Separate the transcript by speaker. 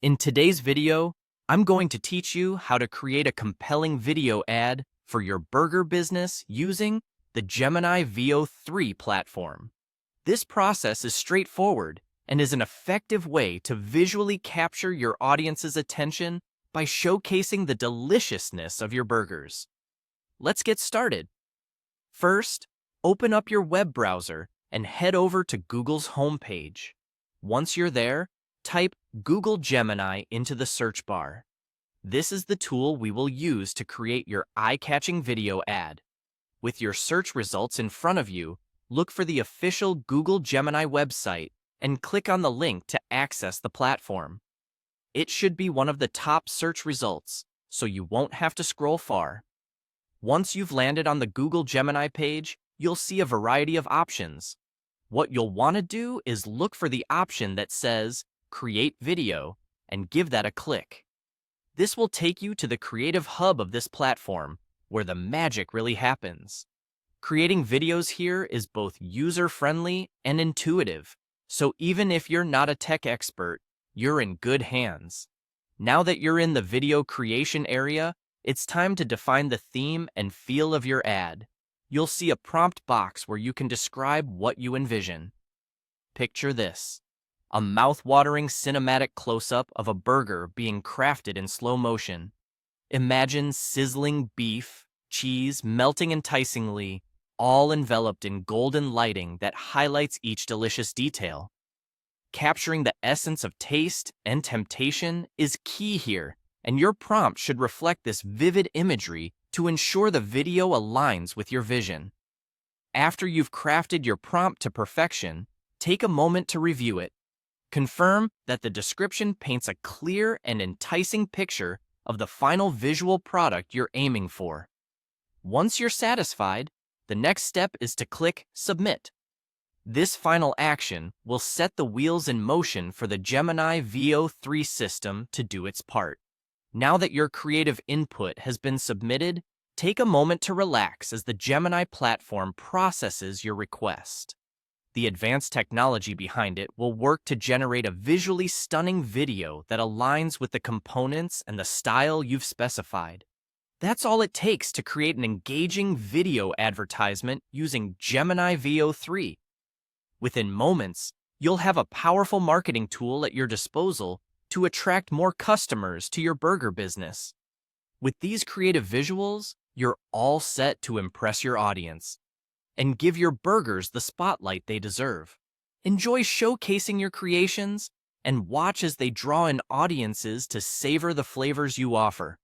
Speaker 1: In today's video, I'm going to teach you how to create a compelling video ad for your burger business using the Gemini VEO 3 platform. This process is straightforward and is an effective way to visually capture your audience's attention by showcasing the deliciousness of your burgers. Let's get started. First, open up your web browser and head over to Google's homepage. Once you're there, type Google Gemini into the search bar. This is the tool we will use to create your eye-catching video ad. With your search results in front of you, look for the official Google Gemini website and click on the link to access the platform. It should be one of the top search results, so you won't have to scroll far. Once you've landed on the Google Gemini page, you'll see a variety of options. What you'll want to do is look for the option that says Create Video and give that a click. This will take you to the creative hub of this platform, where the magic really happens. Creating videos here is both user-friendly and intuitive, so even if you're not a tech expert, you're in good hands. Now that you're in the video creation area, it's time to define the theme and feel of your ad. You'll see a prompt box where you can describe what you envision. Picture this: a mouth-watering cinematic close-up of a burger being crafted in slow motion. Imagine sizzling beef, cheese melting enticingly, all enveloped in golden lighting that highlights each delicious detail. Capturing the essence of taste and temptation is key here, and your prompt should reflect this vivid imagery to ensure the video aligns with your vision. After you've crafted your prompt to perfection, take a moment to review it. Confirm that the description paints a clear and enticing picture of the final visual product you're aiming for. Once you're satisfied, the next step is to click Submit. This final action will set the wheels in motion for the Gemini VEO 3 system to do its part. Now that your creative input has been submitted, take a moment to relax as the Gemini platform processes your request. The advanced technology behind it will work to generate a visually stunning video that aligns with the components and the style you've specified. That's all it takes to create an engaging video advertisement using Gemini VEO 3. Within moments, you'll have a powerful marketing tool at your disposal to attract more customers to your burger business. With these creative visuals, you're all set to impress your audience and give your burgers the spotlight they deserve. Enjoy showcasing your creations and watch as they draw in audiences to savor the flavors you offer.